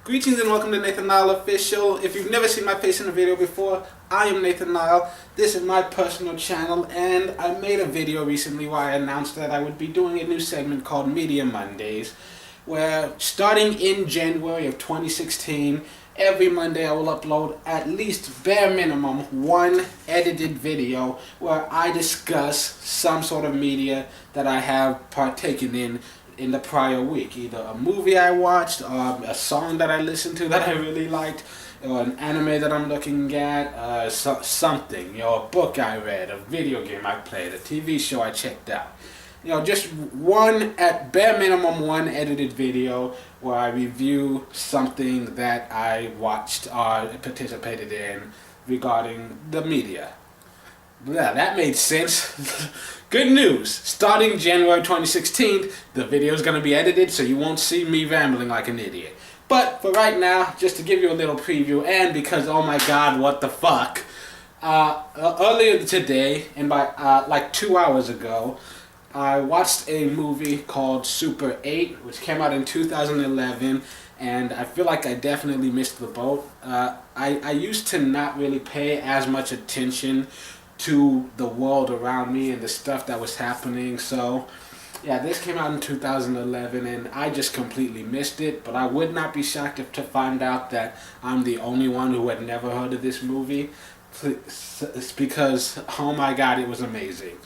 Greetings and welcome to Nathan Nile Official. If you've never seen my face in a video before, I am Nathan Nile. This is my personal channel, and I made a video recently where I announced that I would be doing a new segment called Media Mondays, where starting in January of 2016, every Monday I will upload at least bare minimum one edited video where I discuss some sort of media that I have partaken in the prior week. Either a movie I watched, or a song that I listened to that I really liked, or an anime that I'm looking at, something, a book I read, a video game I played, a TV show I checked out. Just one, at bare minimum, one edited video where I review something that I watched or participated in regarding the media. Yeah, that made sense. Good news! Starting January 2016, the video is going to be edited, so you won't see me rambling like an idiot. But for right now, just to give you a little preview, and because, oh my god, what the fuck, earlier today, and by like 2 hours ago, I watched a movie called Super 8, which came out in 2011, and I feel like I definitely missed the boat. I used to not really pay as much attention to the world around me and the stuff that was happening, so yeah, this came out in 2011 and I just completely missed it, but I would not be shocked to find out that I'm the only one who had never heard of this movie. It's because, oh my god, it was amazing.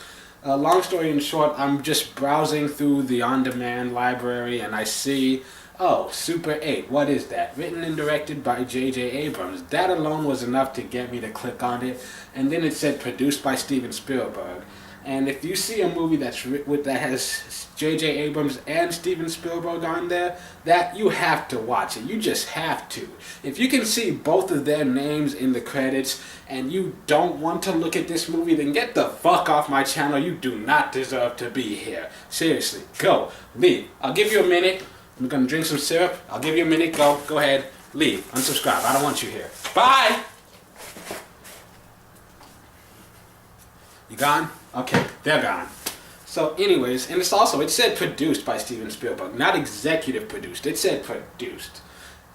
Long story in short, I'm just browsing through the on-demand library and I see, oh, Super 8, what is that? Written and directed by J.J. Abrams. That alone was enough to get me to click on it. And then it said produced by Steven Spielberg. And if you see a movie that has J.J. Abrams and Steven Spielberg on there, that you have to watch it. You just have to. If you can see both of their names in the credits and you don't want to look at this movie, then get the fuck off my channel. You do not deserve to be here. Seriously, go, leave. I'll give you a minute. I'm gonna drink some syrup. I'll give you a minute. Go ahead. Leave. Unsubscribe. I don't want you here. Bye! You gone? Okay, they're gone. So anyways, and it said produced by Steven Spielberg, not executive produced. It said produced.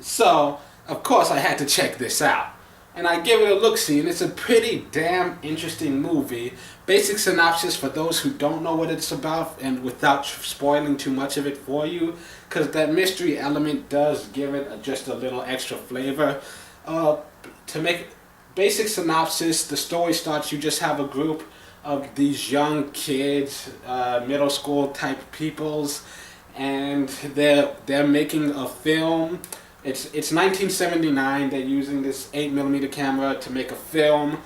So, of course I had to check this out. And I give it a look-see, and it's a pretty damn interesting movie. Basic synopsis for those who don't know what it's about, and without spoiling too much of it for you, because that mystery element does give it just a little extra flavor. To make basic synopsis, the story starts, you just have a group of these young kids, middle school type peoples, and they're making a film. It's 1979. They're using this 8mm camera to make a film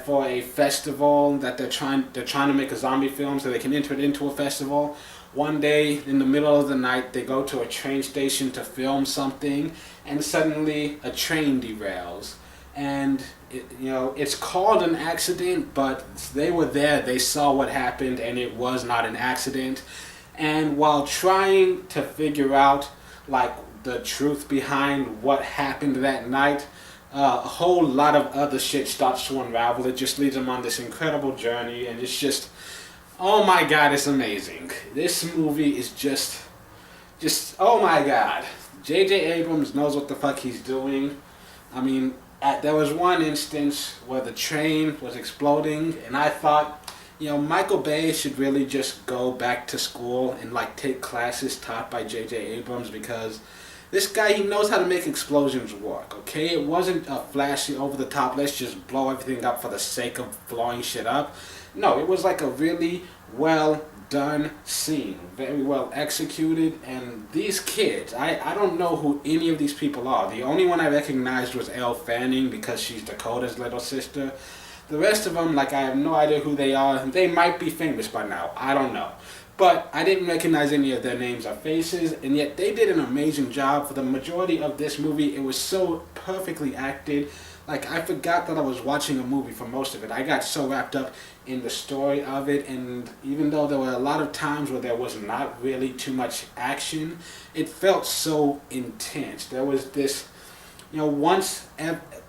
for a festival that they're trying to make a zombie film so they can enter it into a festival. One day in the middle of the night, they go to a train station to film something, and suddenly a train derails. And it's called an accident, but they were there, they saw what happened, and it was not an accident. And while trying to figure out the truth behind what happened that night, a whole lot of other shit starts to unravel. It just leads them on this incredible journey, and it's just, oh my god, it's amazing. This movie is just oh my god. J.J. Abrams knows what the fuck he's doing. I mean, there was one instance where the train was exploding, and I thought, Michael Bay should really just go back to school and take classes taught by J.J. Abrams, because this guy, he knows how to make explosions work, okay? It wasn't a flashy, over-the-top, let's just blow everything up for the sake of blowing shit up. No, it was like a really well-done scene, very well executed, and these kids, I don't know who any of these people are. The only one I recognized was Elle Fanning, because she's Dakota's little sister. The rest of them, I have no idea who they are. They might be famous by now, I don't know. But I didn't recognize any of their names or faces, and yet they did an amazing job. For the majority of this movie, it was so perfectly acted. I forgot that I was watching a movie for most of it. I got so wrapped up in the story of it, and even though there were a lot of times where there was not really too much action, it felt so intense. There was this,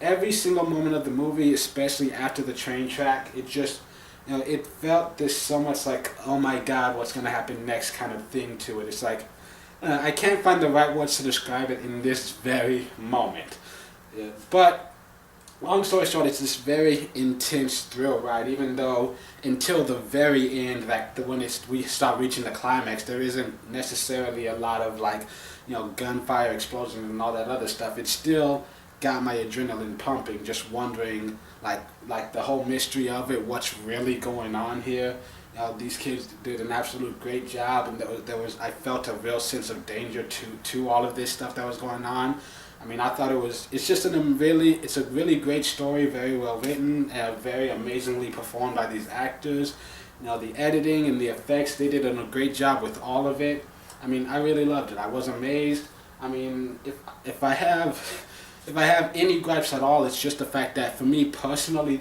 every single moment of the movie, especially after the train track, it felt this so much oh my god, what's going to happen next kind of thing to it. It's I can't find the right words to describe it in this very moment. Yeah. But long story short, it's this very intense thrill ride. Even though until the very end, we start reaching the climax, there isn't necessarily a lot of gunfire, explosions, and all that other stuff. It still got my adrenaline pumping, just wondering like the whole mystery of it, what's really going on here. These kids did an absolute great job, and I felt a real sense of danger to all of this stuff that was going on. I mean, I thought it's a really great story, very well written, very amazingly performed by these actors. The editing and the effects, they did a great job with all of it. I mean, I really loved it. I was amazed. I mean, if I have any gripes at all, it's just the fact that for me personally,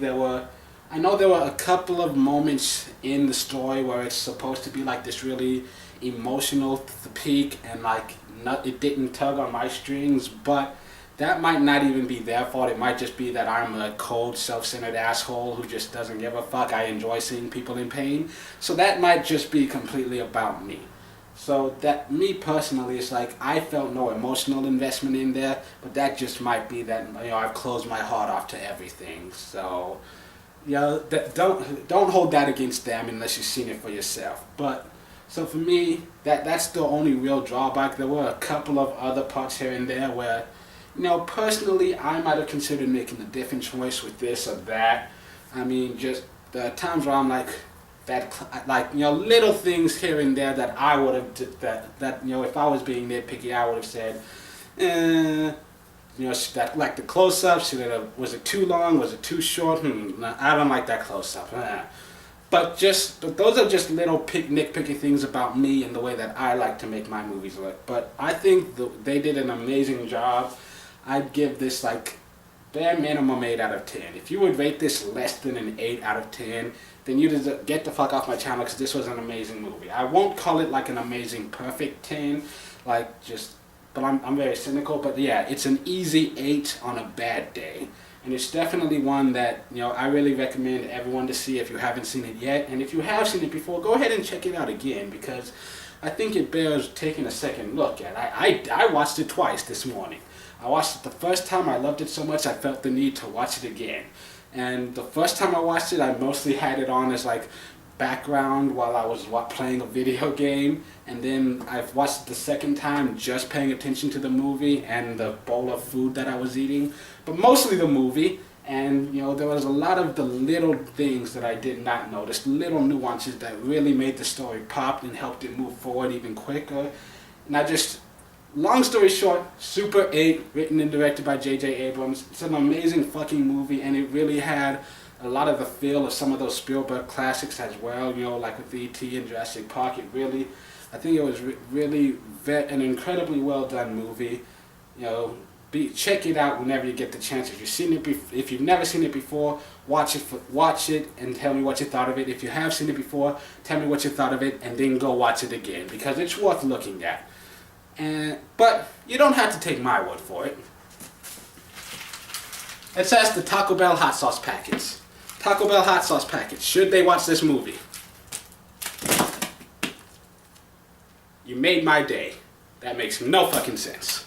I know there were a couple of moments in the story where it's supposed to be like this really emotional peak, and it didn't tug on my strings, but that might not even be their fault. It might just be that I'm a cold, self-centered asshole who just doesn't give a fuck. I enjoy seeing people in pain. So that might just be completely about me. So that, me personally, it's like I felt no emotional investment in there, but that just might be that I've closed my heart off to everything. So don't hold that against them unless you've seen it for yourself. But so for me, that's the only real drawback. There were a couple of other parts here and there where, personally, I might have considered making a different choice with this or that. I mean, just the times where I'm little things here and there that I would have if I was being nitpicky, I would have said, that the close-ups, was it too long? Was it too short? I don't like that close-up. But those are just little nitpicky things about me and the way that I like to make my movies look. But I think they did an amazing job. I'd give this bare minimum 8 out of 10. If you would rate this less than an 8 out of 10, then you just get the fuck off my channel, because this was an amazing movie. I won't call it an amazing perfect 10, but I'm very cynical. But yeah, it's an easy 8 on a bad day. And it's definitely one that, I really recommend everyone to see if you haven't seen it yet. And if you have seen it before, go ahead and check it out again, because I think it bears taking a second look at. I watched it twice this morning. I watched it the first time, I loved it so much I felt the need to watch it again. And the first time I watched it, I mostly had it on as background while I was playing a video game. And then I've watched it the second time just paying attention to the movie and the bowl of food that I was eating. But mostly the movie. And there was a lot of the little things that I did not notice, little nuances that really made the story pop and helped it move forward even quicker. And long story short, Super 8, written and directed by J.J. Abrams. It's an amazing fucking movie, and it really had a lot of the feel of some of those Spielberg classics as well, like with E.T. and Jurassic Park. I think it was really an incredibly well done movie. Check it out whenever you get the chance. If you've never seen it before, watch it and tell me what you thought of it. If you have seen it before, tell me what you thought of it, and then go watch it again, because it's worth looking at. But you don't have to take my word for it. Let's ask the Taco Bell hot sauce packets. Taco Bell hot sauce packets. Should they watch this movie? You made my day. That makes no fucking sense.